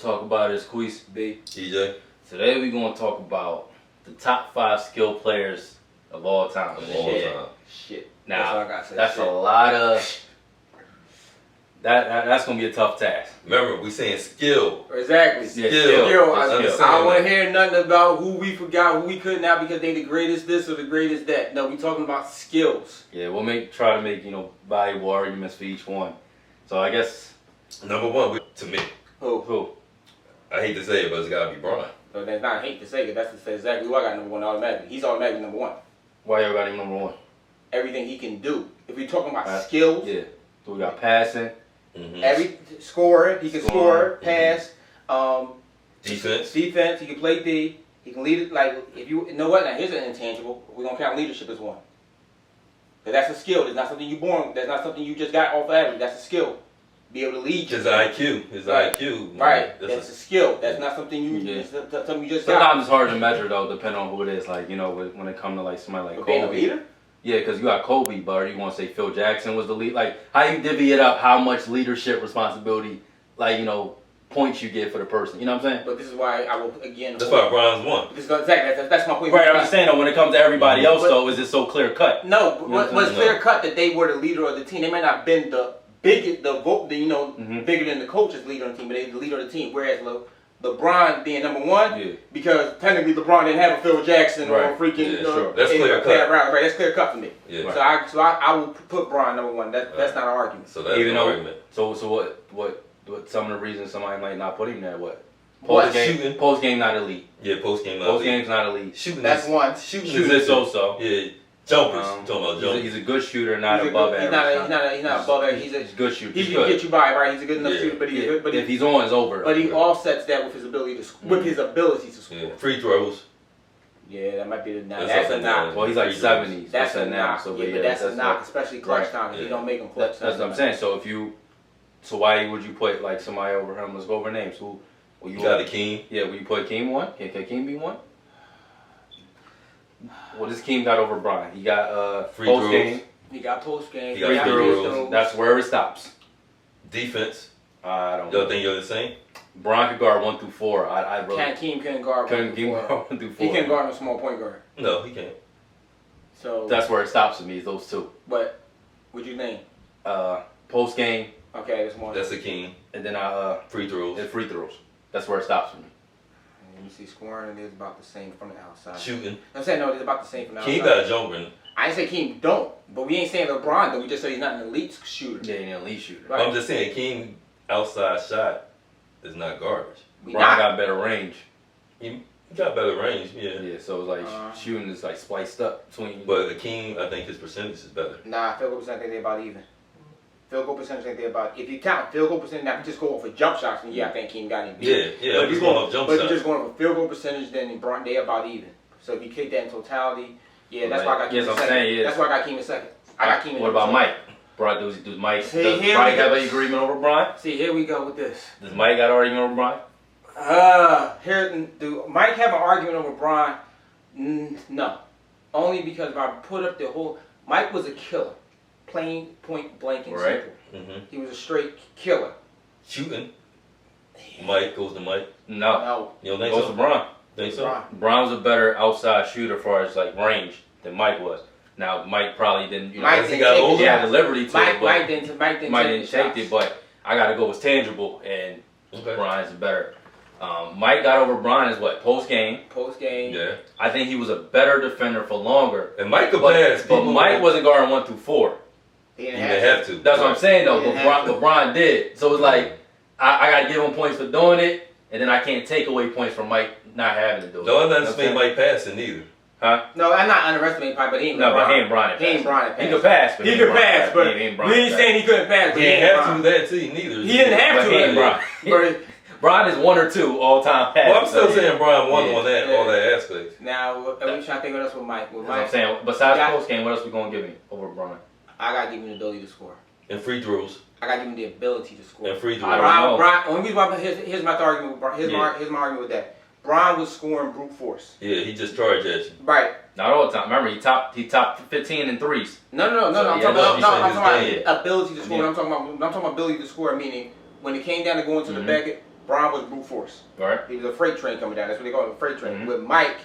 talk about is Queese B. EJ. Today we're gonna talk about the top 5 skill players of all time. Shit. Now that's all I gotta say. That's a lot of. That's gonna be a tough task. Remember, we saying skill. Exactly. Yeah, skill. I don't want to that. hear nothing about who we forgot, who we couldn't have because they the greatest this or the greatest that. No, we talking about skills. Yeah, we'll try to make valuable arguments for each one. So I guess Number one, to me. Who? I hate to say it, but it's gotta be Bryant. So that's not hate to say it. That's exactly who I got number one automatically. He's automatically number one. why y'all got him number 1? Everything he can do. If we're talking about skills, Yeah. So we got passing. Mm-hmm. every scorer, he can score, pass, Defense. Defense. He can play D. He can lead it. Like if you know what? Now here's an intangible. We're gonna count leadership as one. Cause that's a skill. That's not something you born. That's not something you just got off average. That's a skill. Be able to lead. His IQ. His Right. IQ. Right. That's That's a skill. That's not something you. Yeah. Something you just got. Sometimes it's hard to measure though, depending on who it is. Like when it comes to like somebody like But being a Kobe. leader. Yeah, because you got Kobe, but or you want to say Phil Jackson was the lead? Like how you divvy it up? How much leadership responsibility? Like points you get for the person. You know what I'm saying? But this is why I will again. That's why Bryant's won. Because exactly. That's my point. Right. I'm just saying though, when it comes to everybody else though, is it so clear cut? No, but it's No. clear cut that they were the leader of the team. They might not have been the biggest, bigger than the coach's leader on the team, but they the leader of the team. Whereas LeBron being number one, because technically LeBron didn't have a Phil Jackson or a freaking. Sure. That's clear cut. Right, that's clear cut for me. Yeah. So I will put Bron number one. That's not an argument. So that's an argument. So what some of the reasons somebody might not put him there? What? Shooting. Post game not elite. Yeah, post game. Post game's not elite. Shooting. That's one. Shooting is so. Yeah. Jumpers. Talking about jumpers. He's a good shooter, not above average. He's not above average. He's a good shooter. He can get you by, right? He's a good enough shooter, but he's good. But if he's on, it's over. But he offsets that with his ability to score. Yeah. Free throws. Yeah, that might be the knock. That's That's a knock. Well, he's like 70s. That's a knock. So Yeah, but that's a knock, especially clutch time. If you don't make him clutch. That's what I'm saying. So why would you put like somebody over him? Let's go over names. Who? You got Hakeem. Yeah, will you put Hakeem one? Can Hakeem be one? What does Hakeem got over Bryant? He got free post throws. game. He got post game. He got free throws. That's where it stops. Defense. I don't. Y'all think you're the same? Bryant could guard 1 through 4. I really. Hakeem couldn't guard 1 through 4. 1 through 4. He can guard a small point guard. No, he can't. So that's where it stops for me. Is those two. But what'd you name? Post game. Okay, that's one. That's Hakeem. And then free throws. And free throws. That's where it stops for me. You see, scoring is about the same from the outside. Shooting. I'm saying no, it's about the same from the outside. Hakeem got a jumper. I ain't say Hakeem don't, but we ain't saying LeBron though. We just say he's not an elite shooter. Yeah, he's an elite shooter. Right. I'm just saying Hakeem outside shot is not garbage. Bron got better range. He got better range, yeah. Yeah, so it's like shooting is like spliced up between. But Hakeem, I think his percentage is better. Nah, field goal percentage, I think they're about even. Field goal percentage, I think they're about. If you count field goal percentage, now if you just go off of jump shots, then I think Hakeem got him. Yeah, I'm just going off jump shots. shots. But if you're just going off field goal percentage, then they're about even. So if you take that in totality, that's why I got Hakeem in second. That's why I got Hakeem in second. I got Hakeem in What about Mike? Does Mike have an agreement over Bryant? See, here we go with this. Does Mike got an argument over Bryant? Do Mike have an argument over Bryant? No. Only because if I put up the whole... Mike was a killer. Plain, point blank, and simple. Mm-hmm. He was a straight killer. Shooting. Mike goes to Mike. No. You don't think goes so? to Bron. Think so? Bron was a better outside shooter as far as like range than Mike was. Now Mike probably didn't. Mike he had the liberty to. Mike didn't take it, but I got to go with tangible, and Bron's better. Mike got over Bron as what? Post game. Yeah. I think he was a better defender for longer. And Mike could pass. But Mike wasn't guarding 1 through 4. He didn't have to. That's what I'm saying though. LeBron did. So it's like I got to give him points for doing it, and then I can't take away points from Mike not having to do it. No, I'm not underestimating Mike passing either. Huh? No, I'm not underestimating Mike, but he ain't Bron. He ain't Bron. He could pass, but he ain't saying he couldn't pass. He didn't have to that team neither. He didn't have to. Bron is 1 or 2 all time pass. Well, I'm still saying Bron won on that all that aspects. Now, we trying to think what else with Mike. I'm saying besides post game, what else we gonna give him over Bron? I gotta give him the ability to score. And free throws. I gotta give him the ability to score. And free throws. Bron, only reason why here's my argument with Bron. Here's my argument with that. Bron was scoring brute force. Yeah, he just charged at you. Right. Not all the time. Remember, he topped 15 in threes. No. I'm talking about ability to score. I'm talking about ability to score. Meaning when it came down to going to the bucket, Bron was brute force. Right. He was a freight train coming down. That's what they call it, a freight train. Mm-hmm. With Mike,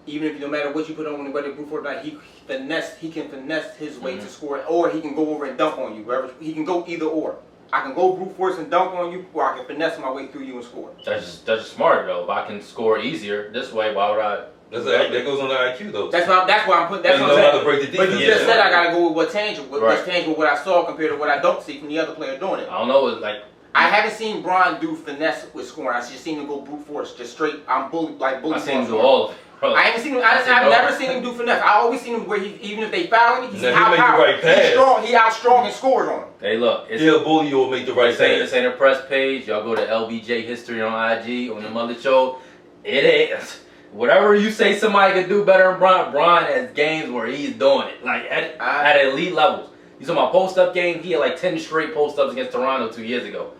even if no matter what you put on, whether brute force or not, he can finesse his way to score, or he can go over and dunk on you. Wherever he can go either or. I can go brute force and dunk on you, or I can finesse my way through you and score. That's just smart though. If I can score easier this way, why would I? That goes on the IQ though. That's why I'm putting. That's what I'm know how saying. to break the defense. But you just said I gotta go with what's tangible, Right. what's tangible, what I saw compared to what I don't see from the other player doing it. I don't know. It's like I haven't seen Bron do finesse with scoring. I just seen him go brute force, just straight. I'm bully. I seen him do all of it. Bro. I haven't seen him. I've never seen him do finesse. I always seen him where he, even if they foul him, he's Now, he out make the power. right pass. He's strong. He out strong and scores on him. Hey, look. He'll bully you or make the right This pass. ain't a press page. Y'all go to LBJ History on IG on the Mother Show. It ain't. Whatever you say somebody could do better than Bron has games where he's doing it. Like at elite levels. You saw my post-up game, he had like 10 straight post-ups against Toronto 2 years ago.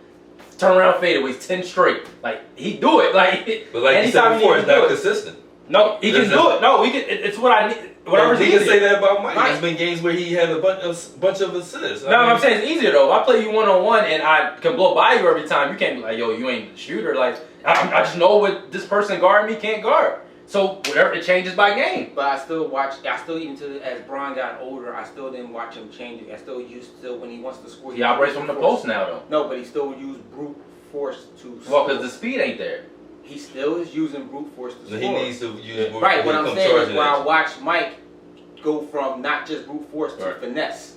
Turn around fadeaways, 10 straight. Like, he do it. Like, But like you said before, it's not consistent. No, he can do it. No, he can. It's what I need. Whatever. We can say that about Mike. There's been games where he had a bunch of assists. No, I'm saying it's easier though. If I play you 1-on-1 and I can blow by you every time, you can't be like, yo, you ain't the shooter. Like, I just know what this person guard me can't guard. So whatever, it changes by game. But I still even as Bron got older, I still didn't watch him change it. I still when he wants to score. He operates from the post now though. No, but he still used brute force to. Well, because the speed ain't there. He still is using brute force to score. He needs to use brute right. What I'm saying is where I watch. watched Mike go from not just brute force to finesse.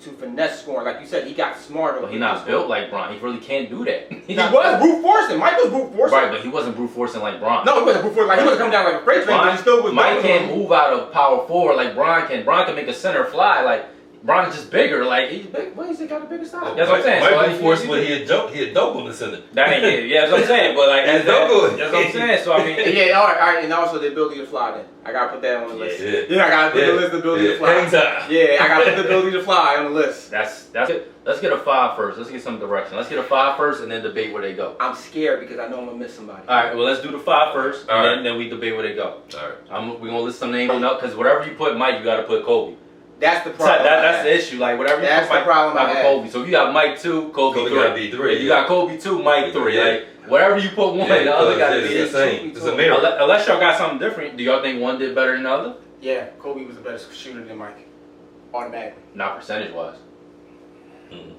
To finesse scoring, like you said, he got smarter. But he's not built like Bron. He really can't do that. He was brute forcing. Mike was brute forcing. Right, but he wasn't brute forcing like Bron. No, he wasn't brute forcing. Like he wasn't coming down like a freight train, but he still was. Mike can't move out of power forward like Bron can. Bron can make a center fly. Like Bron's just bigger. Like he's big. Well, he's got a bigger size. That's what I'm saying. Mike So, brute force when he'd dunk on the center. That ain't it. Yeah, that's what I'm saying. But like that's what I'm saying. So I mean, yeah, all right, and also the ability to fly. Then I gotta put that on the list. Yeah, I gotta put the list. The ability to fly. Yeah, I gotta put the ability to fly on the list. That's it. Let's get a 5 first. Let's get some direction. Let's get a 5 first and then debate where they go. I'm scared because I know I'm gonna miss somebody. All right. Well, let's do the 5 first, and then we debate where they go. All right. We're gonna list some names up because whatever you put Mike, you gotta put Kobe. That's the problem. That's the issue. Like whatever you that's put the problem Mike, Kobe. So if you got Mike 2, Kobe 3. Gotta be 3. If you got Kobe 2, Mike 3. Yeah. Like whatever you put one, the other gotta be the same. It's a mirror. Unless y'all got something different, do y'all think one did better than the other? Yeah, Kobe was a better shooter than Mike, automatically. Not percentage wise.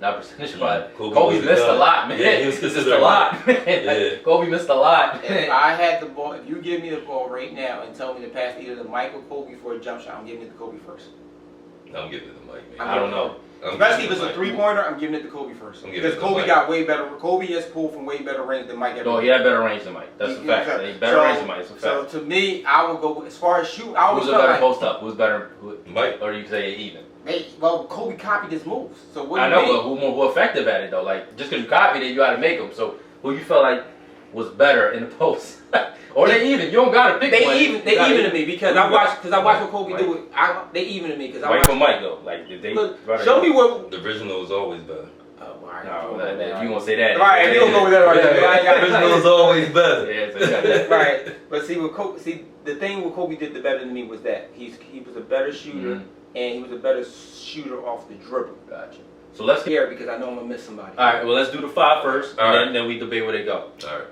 Not percentage wise. Kobe Kobe missed a lot, man. Yeah, he was missed considered a lot. Yeah. Kobe missed a lot. If I had the ball, if you give me the ball right now and tell me to pass either to Mike or Kobe for a jump shot, I'm giving it to Kobe first. I'm giving it to Mike, man. I don't know. Especially if it's a 3-pointer, I'm giving it to Kobe first. Because Kobe got way better. Kobe has pulled from way better range than Mike ever. No, he had better range than Mike. That's a fact. He had better range than Mike. It's a fact. So to me, I would go as far as shoot. I always Who's a better post up? Who's better? Mike. Or you say even? Well, Kobe copied his moves. So what? I know, but who effective at it though? Like just because you copied it, you got to make them. So who you felt like was better in the post? Or they even. You don't gotta pick one. They even to me because I watched what Kobe do it. They even to me because I watched. Wait for Mike though. Like did they? Show me what the original was always better. No, if you gonna say that, right? If you gonna go with that, right? The original was always better. Yeah, so you got that. Right. But see, what Kobe, the thing what Kobe did the better than me was that he was a better shooter and he was a better shooter off the dribble. Gotcha. So let's get here because I know I'm gonna miss somebody. All right. Well, let's do the 5 first, and then we debate where they go.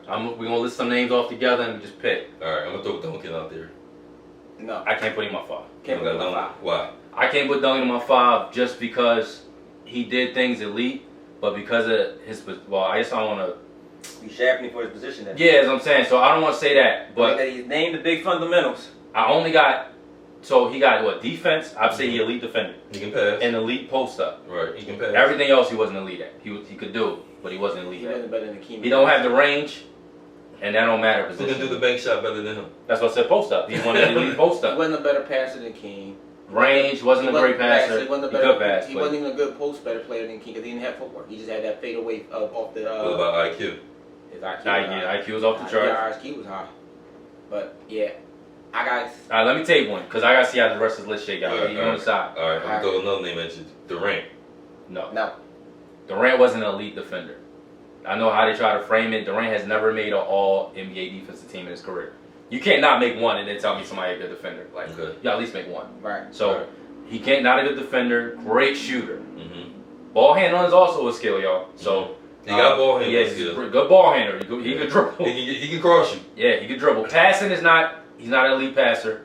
All right. We're gonna list some names off together and we just pick. All right. I'm gonna throw Duncan out there. No, I can't put him on 5. Can't put him on 5. Why? I can't put Duncan on 5 just because he did things elite, but because of his. Well, I guess I don't want to. You shafting me for his position then. Yeah, as I'm saying. So I don't want to say that, but he's named the big fundamentals. I only got. So he got what defense? I'd say he elite defender. He can pass. And elite post up. Right. He can pass. Everything else he wasn't elite at. He could do, but he wasn't elite He at. wasn't better than Hakeem. He don't have the range, and that don't matter. Who can do the bank shot better than him? That's what I said. Post up. He wanted to elite post He up. wasn't a better passer than King. Range wasn't a great passer. He wasn't a good pass. He wasn't even a good post better player than King because he didn't have footwork. He just had that fade away off the. What about IQ? His IQ. IQ was off the charts. Yeah, IQ was high. But yeah. I got. All right, let me take one because I gotta see how the rest of the list shake out. You on the side. All right, I'm gonna throw another name at you. Durant. No. Durant wasn't an elite defender. I know how they try to frame it. Durant has never made an all NBA defensive team in his career. You can't not make one and then tell me somebody a good defender. Like you at least make one. Right. So he not a good defender. Great shooter. Mm-hmm. Ball handling is also a skill, y'all. So He got ball handling Yeah, he's a skills. good ball handler. He can dribble. He can cross you. Yeah, he can dribble. Passing is not. He's not an elite passer.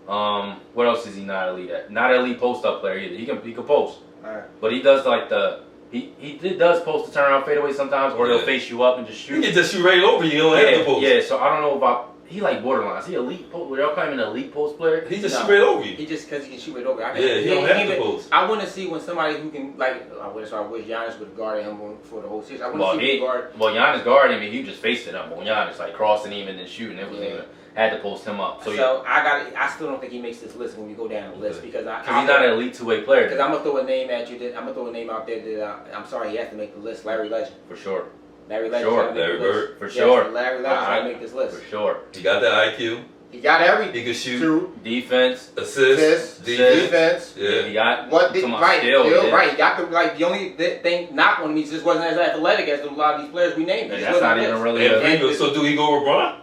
What else is he not elite at? Not an elite post up player either. He can post. Alright. But he does like he does post the turnaround fadeaway sometimes, or he'll face you up and just shoot. He can just shoot right over you. You don't have to post. Yeah, so I don't know about he like borderline. Is he elite post? Would y'all call him an elite post player? He just shoot right over you. He just because he can shoot right over. He don't have to post. I want to see when somebody who can like. I wish Giannis would have guarded him for the whole series. I want to see him guard. Well, Giannis guarded him, and he just faced it up on Giannis, like crossing him and then shooting. It was even had to post him up. So I still don't think he makes this list when we go down the list because he's not an elite two-way player. Because I'm gonna throw a name at you. I'm gonna throw a name out there that I'm sorry he has to make the list. Larry Legend. For sure. Larry Legend. Sure. Larry Bird. For sure. Larry Legend got to make this list. For sure. He got the IQ. He got everything. He can shoot. Defense. Assist. Defense. Yeah. He got right. skill. Right. He got the only thing knock on him. He just wasn't as athletic as a lot of these players we named. That's not even really. So do he go with Bron?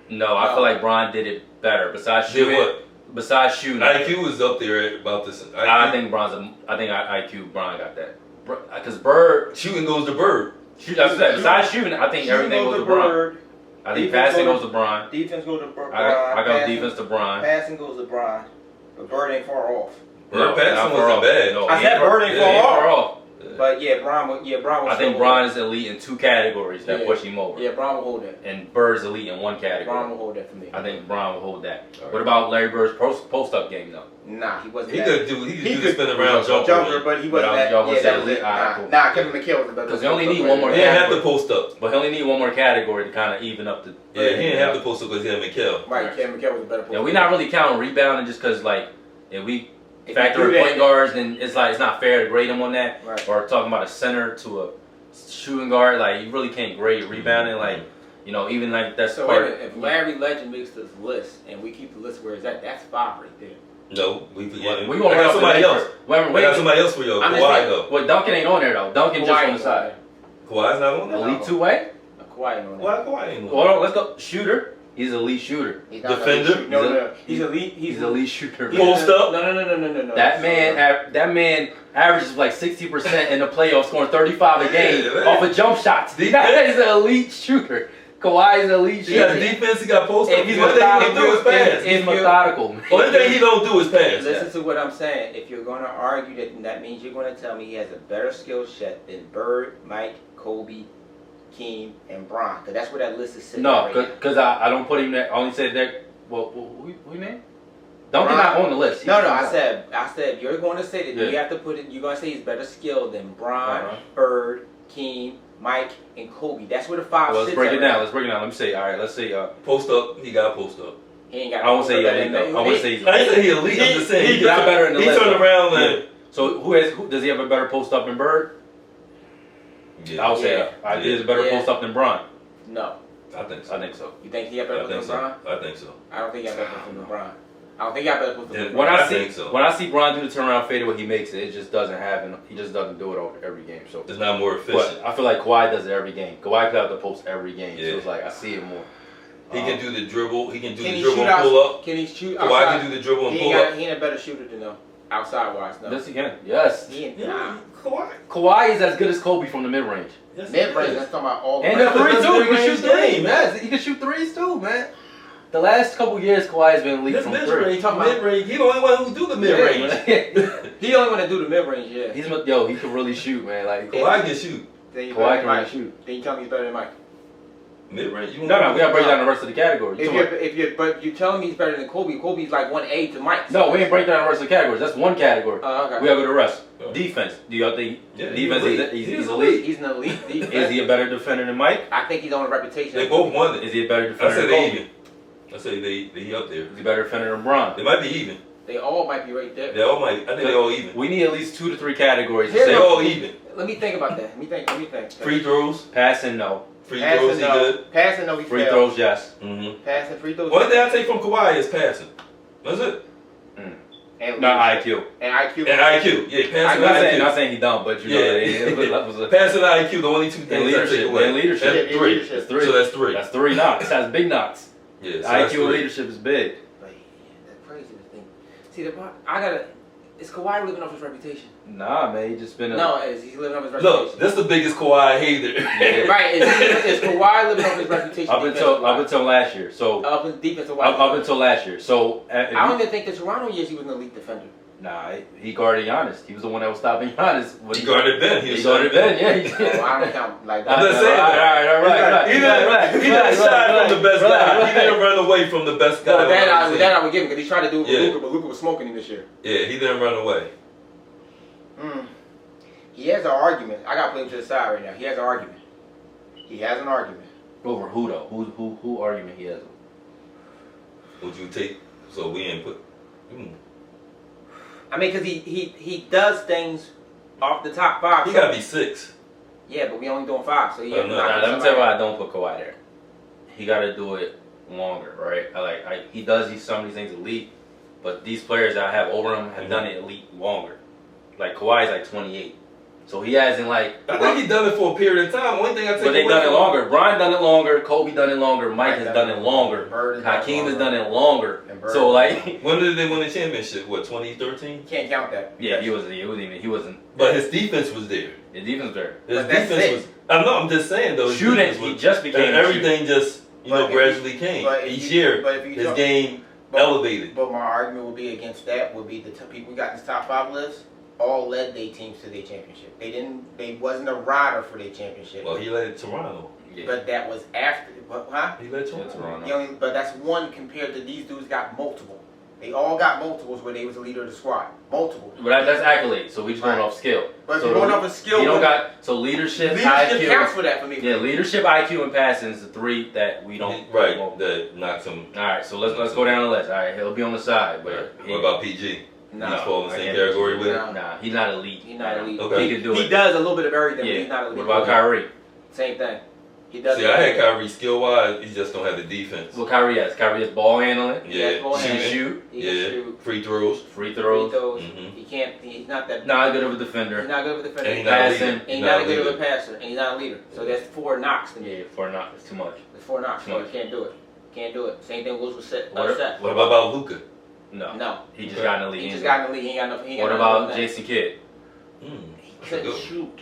No, I feel like Bron did it better. Besides shooting. Besides shooting. IQ is up there about this. I think IQ Bron got that. Because Bird shooting goes to Bird. Besides shooting, I think everything goes to Bron. I think passing goes to Bron. Defense goes to Bron. I got defense to Bron. Passing goes to Bron. But Bird ain't far off. Bird passing wasn't bad. No, I said Bird ain't far off. Yeah. But Bron was. I think Bron is elite in two categories that push him over. Yeah, Bron will hold that. And Bird's elite in one category. Bron will hold that for me. I think Bron will hold that. Right. What about Larry Bird's post-up game though? Nah, he wasn't. He could spin around jumper, but he wasn't that. That was it. Nah, Kevin McHale was the better. Because he only need one more. He didn't have to post up, but he only need one more category to kind of even up the. Yeah, he didn't have to post up because he had McHale. Right, Kevin McHale was the better. Yeah, we're not really counting rebounding just because if we factor in point guards, then it's not fair to grade him on that. Right. Or talking about a center to a shooting guard, you really can't grade rebounding. Even that's so part. If Larry Legend makes this list and we keep the list where it's at, that's 5 right there. No, we got somebody else. We got somebody else for you. Kawhi though. Well, Duncan ain't on there though. Duncan just on the side. Kawhi's not on there. Elite two-way. Kawhi ain't on there. Kawhi ain't on there. Hold on, let's go. Shooter. He's an elite shooter. Defender. No. He's elite. He's an elite shooter. Post up. No. That man averages 60% in the playoffs, scoring 35 a game off of jump shots. He's an elite shooter. Kawhi is an elite shooter. He got defense. He got post up. He's He's methodical. Only thing he don't do is pass. Listen to what I'm saying. If you're going to argue that means you're going to tell me he has a better skill set than Bird, Mike, Kobe, Hakeem, and Bron. Because that's where that list is sitting. No, because I don't put him there. I only said that. Well, who name? Duncan not on the list. No. I said you're going to say that you have to put it. You're going to say he's better skilled than Bron, Bird, Hakeem, Mike, and Kobe. That's where the 5 let's sits. break it down. Let me say. All right. Let's say post up. He got post up. He ain't got. I won't say elite. I won't say. I ain't say he elite. I'm just saying he got better in the list. He turned around and. So who does he have a better post up than Bird? Yeah. I would say he has a better post up than Bron. No. I think so. You think he got better than Bron? I think so. I don't think he got better than Bron. I don't think he got better than When Bron. I see Bron do the turnaround fadeaway, he makes it. It just doesn't happen. He just doesn't do it over every game. So it's not more efficient. But I feel like Kawhi does it every game. Kawhi could have to post every game. Yeah. So it's I see it more. He can do the dribble. He can do the dribble and pull up. Can he shoot? Kawhi can do the dribble and pull up. He ain't a better shooter than them. Outside wise, no. Yes, he can. Yes. Kawhi is as good as Kobe from the mid range. Yes, mid range. That's talking about all. And the 3 too. He can shoot 3. Man, he can shoot 3s too, man. The last couple years, Kawhi has been elite from 3. Mid-range. He the only one who do the mid-range. He the only one to do the mid-range, yeah. He can really shoot, man. Kawhi can shoot. Kawhi can really shoot. Then you tell me he's better than Mike. Mid-range? No, we gotta break down the rest of the categories. But you're telling me he's better than Kobe. Kobe's like 1A to Mike. No, we ain't break down the rest of the categories. That's one category. Okay. We gotta go to the rest. Defense. Do y'all think defense he's elite? He's an elite defense. Is he a better defender than Mike? I think he's on a reputation. They both won it. Is he a better defender than Kobe? I say they up there. Is he better defender than Bron? They might be even. They all might be right there. They all might. I think they all even. We need at least 2 to 3 categories. They all even. Let me think about that. Let me think. Free throws. Passing, no. Free throws, he good. Passing, no. Free throws, yes. Passing, free throws. One thing I take from Kawhi is passing. That's it. And not IQ. And IQ. Yeah, passing IQ. Not saying he don't, but you know passing IQ, the only 2 things I take away. And leadership. That's 3. That's 3. So that's 3. That's 3 knocks. That's big knocks. Yeah, so IQ and leadership is big. That's crazy to think. See, Is Kawhi living off his reputation? Nah, man, he just been. No, he's living off his reputation. Look, this is the biggest Kawhi hater. Right? Is Kawhi living off his reputation? Up until last year. So defensive up until last year. So I don't even think the Toronto years he was an elite defender. Nah, he guarded Giannis. He was the one that was stopping Giannis. He guarded Ben. He guarded Ben. Yeah. Well, I don't count like that. I'm just saying. All right. He didn't shy from the best guy. He didn't run away from the best guy. Well, that I would give him because he tried to do it with Luka, but Luka was smoking him this year. Yeah, he didn't run away. He has an argument. I gotta put him to the side right now. He has an argument. He has an argument. Over who though? Who argument he has? Would you take? So we ain't put. I mean, because he does things off the top 5. He gotta be 6. Yeah, but we only doing 5, so yeah. No. Let me tell you why I don't put Kawhi there. He got to do it longer, right? He does some of these things elite, but these players that I have over him have done it elite longer. Like Kawhi's like 28, so he hasn't like. I think he done it for a period of time. Only thing I take. But they done it longer. Bryant done it longer. Kobe done it longer. Mike has done it longer. Hakeem has done it longer. So like, when did they win the championship? What, 2013? Can't count that. Yeah, he wasn't. But his defense was there. His defense was there. His defense was. I'm just saying though. Shooting, he just became. Everything just gradually came. Each year, his game elevated. But my argument would be against that would be the people we got in this top 5 list. All led their teams to their championship. They wasn't a rider for their championship. Well, he led Toronto. Yeah. But that was after. Huh? He led Toronto. But that's one compared to these dudes got multiple. They all got multiples where they was the leader of the squad. Multiple. But that's accolades. So we just going off skill. But so going off of skill. You don't got leadership IQ counts for that for me. Yeah, leadership, IQ, and passing is the 3 that we don't. Right. That knocks him. All right. So let's go down the list. All right. He'll be on the side. But what about PG? No, he's falling in the same category with him? Nah, he's not elite. He's not elite. Okay. He can do it. He does a little bit of everything, Yeah. but he's not elite. What about Kyrie? Same thing. He does. See, I had Kyrie skill-wise. He just don't have the defense. Well, Kyrie has ball handling. Yeah. Shoot. Yeah. Free throws. Free throws. Mm-hmm. He can't. He's not that. Not good of a defender. He's not good of a defender. And he's not a leader. And he's not good of a passer. And he's not a leader. So that's 4 knocks to me. Yeah, 4 knocks. It's too much. That's 4 knocks. So you can't do it. Can't do it. Same thing goes with Seth. What about Luka? No. He just got in the league. He just got in the league. He ain't got enough. What about Jason Kidd? He couldn't shoot.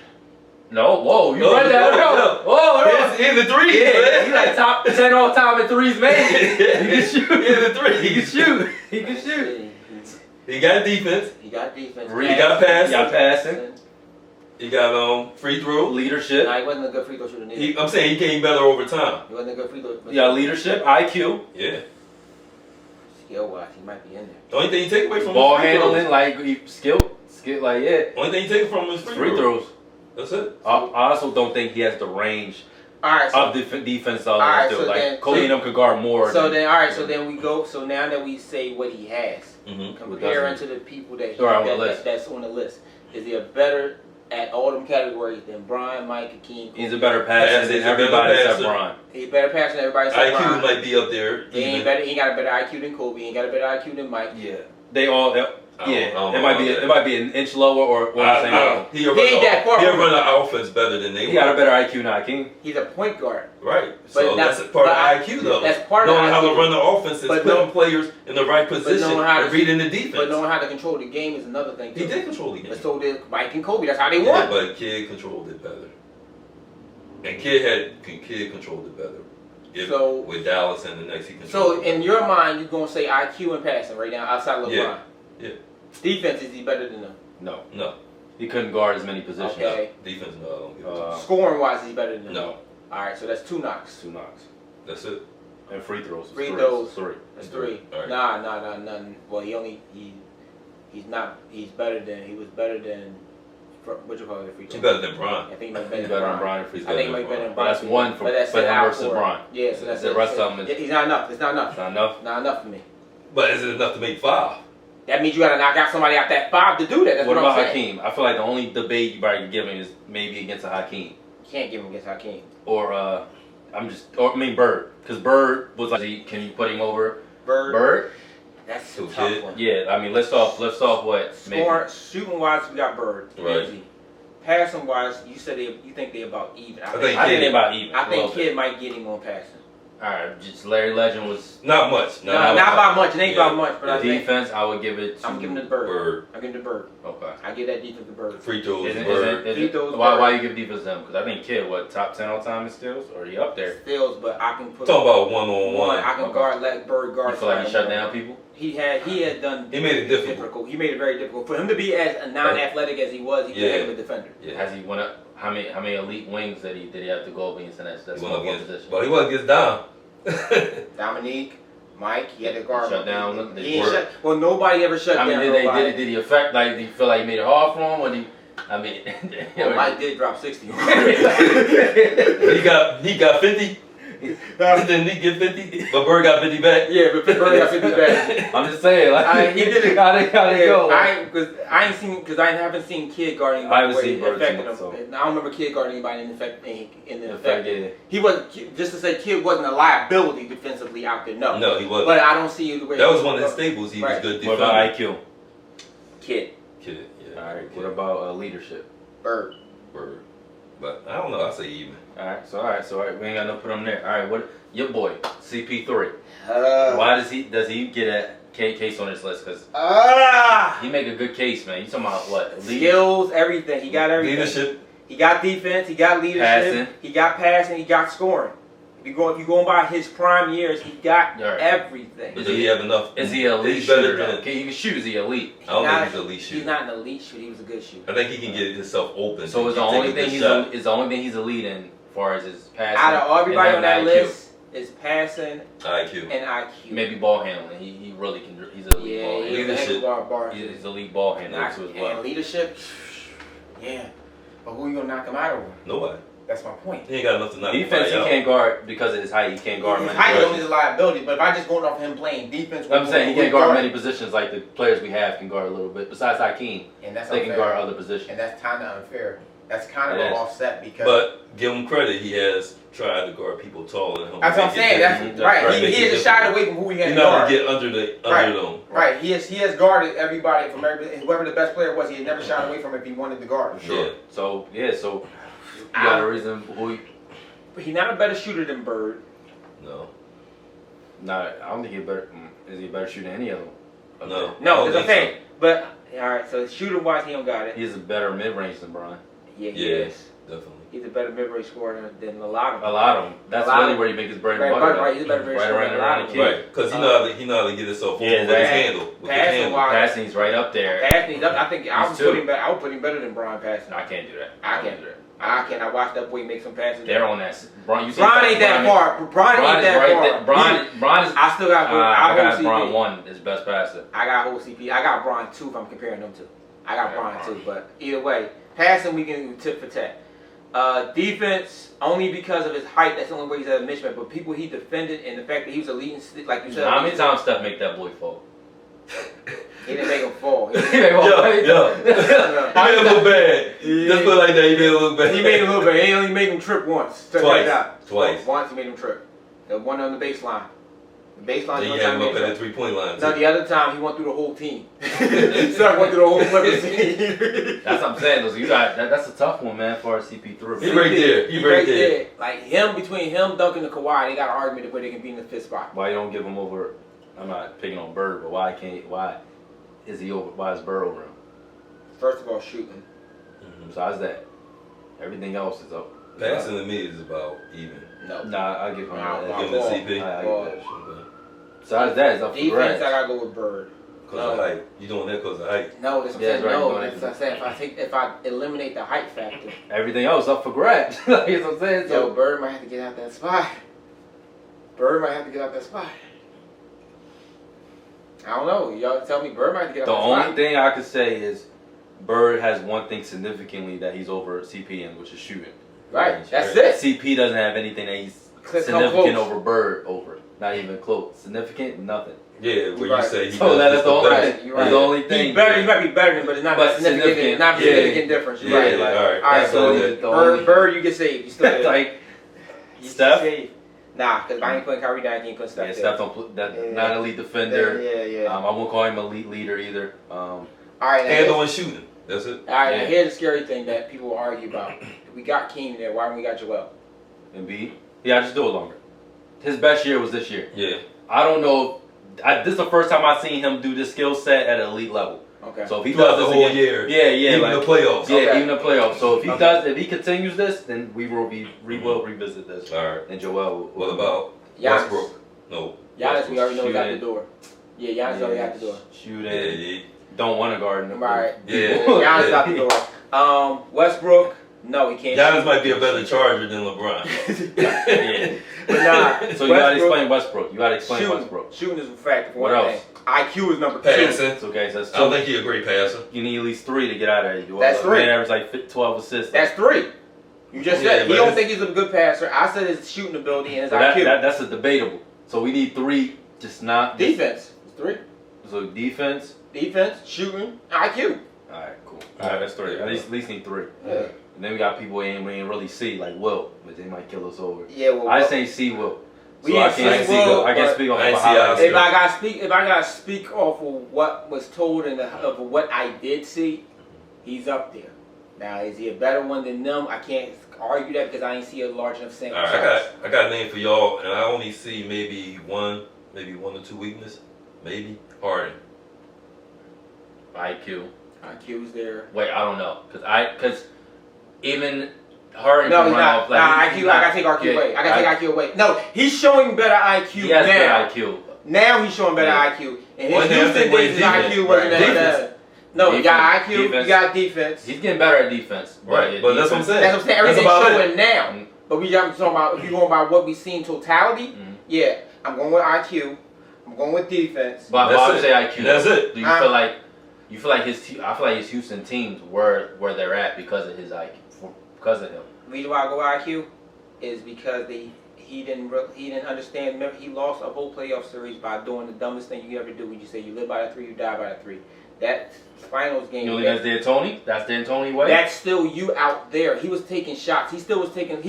No, whoa, you read that? Whoa, he's the 3. Yeah, he's like top 10 all time in 3s made. He can shoot. He's the 3. He can shoot. He can shoot. He got defense. He got defense. He got passing. He got passing. He got free throw. Leadership. Nah, he wasn't a good free throw shooter neither. I'm saying he came better over time. He wasn't a good free throw. He got leadership, IQ. Yeah. Skill-wise, he might be in there. The only thing you take away from ball him is handling, like skill, like yeah. Only thing you take from him is free throws. That's it. I also don't think he has the range of defense. Like Kobe and them could guard more. So then we go. So now that we say what he has, comparing to the people that's on the list, is he a better at all them categories than Bryant, Mike, Hakeem? He's a better passer than everybody except Bryant. He's a better passer than everybody except Bryant. IQ might be up there. He ain't got a better IQ than Kobe. He ain't got a better IQ than Mike. Yeah, they all. It might be an inch lower or the same level. He'll run the offense better than they. He got a better IQ than Hakeem. He's a point guard. Right. So that's part of IQ though. That's part knowing of how to run the offense is putting players in the right position and reading the defense. But knowing how to control the game is another thing too. He did control the game. But so did Mike and Kobe. That's how they won. Yeah, but Kid controlled it better. And Kid controlled it better. So with Dallas and the next he controlled. So in your mind, you're gonna say IQ and passing right now outside of LeBron. Yeah. Defense, is he better than them? No. He couldn't guard as many positions. Okay. Defense, no, I don't give a Scoring wise, is he better than them? No. All right, so that's 2 knocks. 2 knocks. That's it. And free throws. Free throws. 3. That's 3. Right. Nah, none. Well, he was better than. What you call it? Free throws. He's better than Bron. I think he might be better than Bron. I think he might be better than Bron. That's one for him versus Bron. Yeah, so that's the rest of them. He's not enough. It's not enough. Not enough. Not enough for me. But is it enough to make 5? That means you got to knock out somebody out that 5 to do that. That's what about I'm saying. Hakeem? I feel like the only debate you probably could give him is maybe against a Hakeem. You can't give him against Hakeem. Or Bird, because Bird was like, can you put him over Bird? That's a tough one. Yeah, I mean, let's off what shooting wise, we got Bird. Right. Easy. Passing wise, you said you think they about even. I think they about even. I think Kid might get him on passing. Alright, just Larry Legend was Not much. No, not by much. It ain't Yeah. by much, but the I think defense. I would give it to I'm giving it to Bird. Bird. I'm giving it to Bird. Okay. I give that defense to Bird. Free throws, Is it, Bird. is it, why you give defense to him? Because I think Kid, what, top 10 all time in steals? Or he up there? Steals, but I can put Talking about one-on-one. I can guard, let Bird guard. You feel like he shut down people? He had done. He made it difficult. He made it very difficult for him to be as non-athletic as he was. He was a heck of a defender. Yeah. Has he went up? How many elite wings did he have to go up against? That's He one went position. but he wasn't against Dom. Dominique, Mike, he had to guard. Shut down. He ain't shut. Well, nobody ever shut down. Did he affect? Like, did he feel like he made it hard for him? Or did he? I mean, well, Mike did drop 60. he got 50. Didn't he get 50? But Bird got 50 back. Yeah, but Bird got 50 back. I'm just saying, like he did it. Gotta go. I haven't seen Kid guard anybody. I haven't seen Bird affected too much, him. I don't remember Kid guarding anybody in the effect. Yeah. He wasn't, just to say Kid wasn't a liability defensively out there. No, he wasn't. But I don't see the way that was one of his staples. He was good What defender. about IQ? Kid. Yeah. All right. What about leadership? Bird. But I don't know. I say even. All right. So we ain't got no put him there. All right. What your boy CP3? Why does he get a case on this list? Because he make a good case, man. You talking about what? Skills, everything. He got everything. Leadership. He got defense. He got leadership. Passing. He got passing. He got scoring. If you going by his prime years, he got everything. But does he have enough? Is he a elite shooter? He can shoot. Is he elite? I don't think he's an elite shooter. He's not an elite shooter. He was a good shooter. I think he can get himself open. So it's the only thing he's elite in, as far as his passing. Out of everybody on that IQ. list, is passing IQ and IQ. Maybe ball handling. He really can. He's a elite ball handler. Leadership. He's a elite ball handler too as well. And leadership, yeah. But who you gonna knock him out over? Nobody. That's my point. He ain't got enough to knock Defense, he out. can't guard because of his height. He can't guard His many height positions. only is a liability, but if I just going off him playing defense, I'm saying he can't guard many positions like the players we have can guard a little bit. Besides Hakeem, and that's they can unfair. guard other positions. And that's kind of unfair. That's kind of It an is. offset because. But give him credit. He has tried to guard people taller than him. That's what I'm saying. That's right. He has shied away from who he had He to know guard. to get under them. Right. He has guarded everybody from whoever the best player was. He had never shied away from if he wanted to guard. Sure. Yeah. So you got a reason who he. He's not a better shooter than Bird. No. Nah, I don't think he's better. Is he a better shooter than any of them? No. No, that's a thing. But all right, so shooter wise, he don't got it. He's a better mid range than Bryant. Yeah, he is. Definitely. He's a better mid range scorer than a lot of them. A lot of them. That's really where he makes his bread and butter. Right, he's a better range scorer than a lot of them. Right, because he know how to get himself open with his handle. Passing, he's right up there. Passing, I think I would put him better than Bryant passing. I can't do that. I can't do that. I watched that boy make some passes. They're on that. Bryant ain't that far. Bryant ain't that far. Bryant is. I still got. I got Bryant 1 as best passer. I got whole CP. I got Bryant 2 if I'm comparing them two. I got Bryant 2, but either way, passing we can do tit for tat. Defense only because of his height. That's the only way he's at a mismatch. But people he defended and the fact that he was a leading, like you said. How many times Steph make that boy fall? He didn't make him fall. He made him look bad. Just put it like that. He made him look bad. He made him look bad. He only made him trip once. Twice. Once he made him trip. The one on the baseline. The baseline. Then you had him up at the 3-point line. No, the other time he went through the whole team. Steph went through the whole Clippers team. That's what I'm saying. So you got that's a tough one, man, for CP3. He right there. He right there. Like between him, Duncan, and Kawhi, they got an argument where they can be in the fifth spot. Why you don't give him over? I'm not picking on Bird, but why is he over? Why is Bird over him? First of all, shooting. Besides that, everything else is up. Passing to me is about even. No. Nah, I give him Give him the CP. I give that. Besides that, it's up for defense. grabs. I gotta go with Bird. Because of height. You doing that because of height? No, that's what I'm saying. Right, No, that's what I'm saying. If I eliminate the height factor, everything else up for grabs. Like what I'm saying. So Bird might have to get out that spot. I don't know. Y'all tell me Bird might have to get out that spot. The only thing I could say is Bird has one thing significantly that he's over CP in, which is shooting. Right. That's it. CP doesn't have anything that he's significant over Bird over. Not even close. Significant, nothing. Yeah, where you say he so that's the only best. thing. That's the only thing. He might be better than, but it's not that significant. Not significant difference. You're right. All right. So Bird, you get saved. You still like you Steph. Saved. Nah, because I ain't putting Kyrie down. I ain't putting Steph. Yeah, Steph don't put not an elite defender. Yeah. I won't call him elite leader either. All right. Handle and shooting. That's it. All right. Now here's the scary thing that people will argue about. We got Hakeem there. Why don't we got Joel? Embiid. Yeah, just do it longer. his best year was this year. Yeah. I don't know. This is the first time I've seen him do this skill set at an elite level. Okay. So if he Throughout does this the whole again, year. yeah, Even like, the playoffs. Yeah, Okay. even the playoffs. So if he Okay. if he continues this, then we will revisit this. All right. And Joel will. What about Giannis. Westbrook? No. Giannis, we already know he's out the Shooting. door. Yeah, Giannis already out the door. Shooting. Yeah. Don't want to guard him. Right. Yeah. Giannis out the door. Westbrook, no, he can't. Giannis might be a better charger than LeBron. Yeah. But nah. So you gotta Westbrook- explain Westbrook. You gotta explain shooting, Westbrook. Shooting is a factor for What one else? thing. IQ is number 2. Passing. It's okay. So that's I don't two. think he's a great passer. You need at least 3 to get out of there. That's 3. Man average like 12 assists. That's 3. You just Yeah, said he but don't it's- think he's a good passer. I said his shooting ability and his So IQ. that's a debatable. So we need 3. Just not Defense. It's 3. So defense. Defense, shooting, IQ. All right, cool. All right, that's 3. At least need 3. Yeah. And then we got people we ain't really see like Will, but they might kill us over. Yeah, well, I just ain't see Will. We So I ain't can't seen Will, I can't but speak off I of ain't see highlights. if I gotta speak off of what was told and of what I did see, he's up there. Now, is he a better one than them? I can't argue that because I ain't see a large enough sample All right, size. I got a name for y'all, and I only see maybe one or two weakness. Maybe Harden. IQ. IQ's there. Wait, I don't know, cause even Harden No, can he's run not. off like Nah, he's IQ. not- I gotta take IQ yeah, away. I gotta take IQ away. No, he's showing better IQ He has now. good IQ. Now he's showing better Yeah. IQ. And Well, his then I Houston think when days, his defense- IQ wasn't right, that defense. bad. No, you got IQ, you Defense. got defense. He's getting better at defense. Right, yeah, but that's what I'm defense- saying. That's what I'm saying. That's Everything's about showing it. now. Mm. But I'm talking about if you're going by what we see in totality, yeah, I'm going with IQ. I'm going with defense. But That's I would it. say IQ. That's it. Do you feel like I feel like his Houston teams were where they're at because of his IQ, because of him. The reason why I go IQ is because he didn't understand. Remember, he lost a whole playoff series by doing the dumbest thing you ever do. When you say you live by the 3, you die by the 3. That finals game. You know that's D'Antoni? That's D'Antoni way? That's still you out there. He was taking shots. He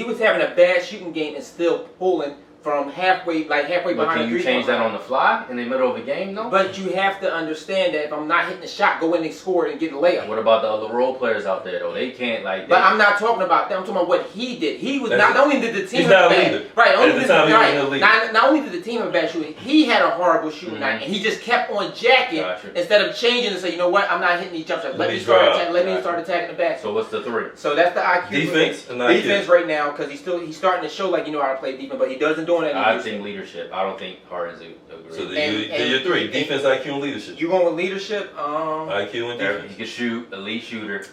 was having a bad shooting game and still pulling from halfway But behind can the you 3 change that on the fly in the middle of a game though? But you have to understand that if I'm not hitting the shot, go in and score it and get a layup. What about the other role players out there though? They can't like. But I'm not talking about that. I'm talking about what he did. He was not only did the team He's not a have leader. bad, right? At Only the did time he was right. in the league. Not only did the team have bad shooting, he had a horrible shooting night, and he just kept on jacking Gotcha. instead of changing and say, you know what, I'm not hitting these jump shots. Let Let me me start. drive. Let me start attacking the basket. So what's the 3? So that's the IQ. Defense and IQ. Defense right now because he's starting to show like you know how to play defense, but he doesn't do it. I think leadership. I don't think Harden's a So great. then you're 3. Defense, IQ, and leadership. You going with leadership? IQ and He defense. can shoot, elite shooter,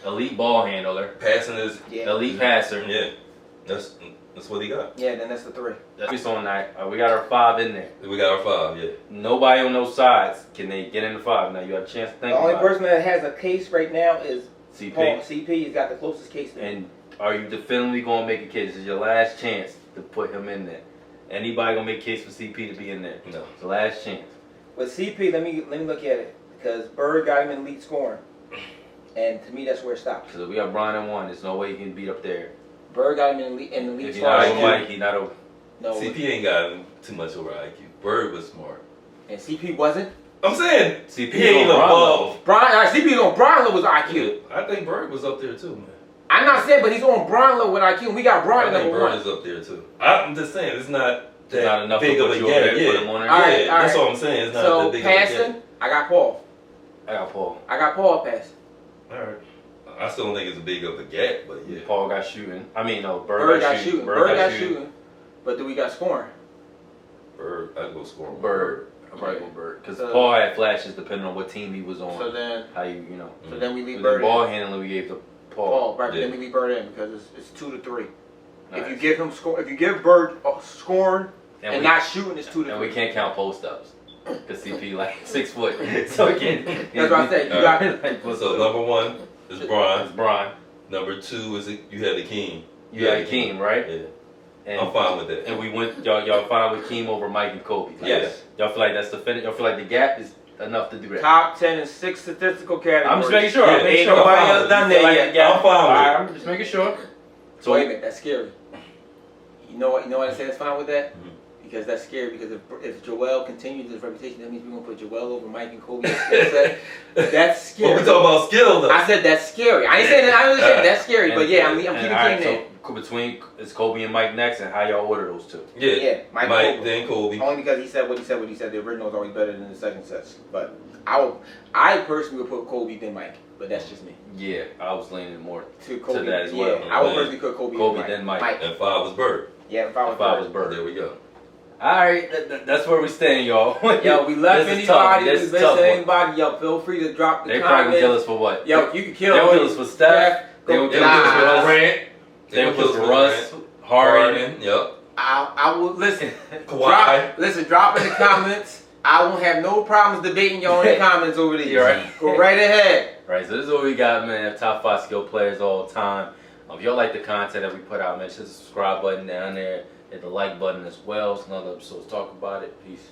elite ball handler, Passing is Yeah. elite passer. yeah. That's what he got. Yeah, then that's the 3. That's on that. We got our 5 in there. We got our 5. Yeah. Nobody on those sides. Can they get in the 5? Now you have a chance to think The only about person that has a case right now is it. Paul. CP. CP has got the closest case. And are you definitively going to make a case? This is your last chance to put him in there. Anybody going to make a case for CP to be in there? No. It's the last chance. With CP, let me look at it because Bird got him in elite scoring, and to me that's where it stops. Because if we got Bryant in 1, there's no way he can beat up there. Bird got him in elite If he's not scoring. over Mike, he's not over. No, CP ain't got too much over IQ. Bird was smart. and CP wasn't. I'm saying CP he ain't on Bron above. Brian, CP on Brian was IQ. I think Bird was up there too, man. I'm not saying, but he's on Brian with IQ. And we got I Brian think number Bird 1. is up there too. I'm just saying it's not that Not enough big to of put a you over there gap. and Yeah, put him on there. All right, yeah, all that's right. all I'm saying. It's not So that big of a passing, gap. I got Paul. I got Paul. I got Paul passing. All right. I still don't think it's a big of a gap, but yeah. Paul got shooting. I mean, no, Bird got shooting. Bird got shooting. But do we got scoring? Bird, I'd go score with Bird. I'm right with Bird. Because So- Paul had flashes depending on what team he was on. So then, How you know. we leave With the Bird ball in. handling we gave to Paul, Paul. right? Yeah. Then we leave Bird in because it's 2 to 3. If Alright. you give him if you give Bird scoring and we, not shooting, it's 2 to 3. and we can't count post ups. Because CP like 6 foot. So we can't. That's what I said. You got like, what's So up? number 1 is Bron. It's Bron. Number 2 is you had Hakeem. You had Hakeem, right? Yeah. And, I'm fine with that. And we went, y'all fine with Hakeem over Mike and Kobe. Like, Yes. Y'all feel like that's the finish. Y'all feel like the gap is enough to do that. top 10 in 6 statistical categories. I'm just making sure. Yeah, I'm making ain't sure. nobody I'm fine else with done it. that Like, yet. yeah, I'm fine with it. Alright, I'm just making sure. So wait a minute, that's scary. You know what I say that's fine with that? Mhm. Because that's scary. Because if Joel continues his reputation, that means we're gonna put Joel over Mike and Kobe. That's scary. But we talking about skill though. I said that's scary. I ain't saying that. I understand that's scary, but yeah, I'm keeping alright, King there. so between is Kobe and Mike next, and how y'all order those two? Yeah, Mike Mike then Kobe. Only because he said what he said. The original is always better than the second sets. But I personally would put Kobe then Mike. But that's just me. Yeah, I was leaning more to Kobe. to that as well. Yeah, I would personally put Kobe then Mike. And 5 was Bird. Yeah, 5 was Bird. There we go. All right, that's where we stand, y'all. Yo, we left anybody. This We is missed tough anybody. Yo, feel free to drop the They comments. probably gonna kill us for what? Yo, you can kill. They gonna kill us for Steph. They gonna kill us for Bryant. They gonna kill us for Russ. Harden. Yep. I will listen. Kawhi. Drop in the comments. I won't have no problems debating y'all in the comments over these. Right. Go right ahead. Right, so this is what we got, man. Top 5 skill players all time. If y'all like the content that we put out, man, hit the subscribe button down there. Hit the like button as well. It's another episode. Let's talk about it. Peace.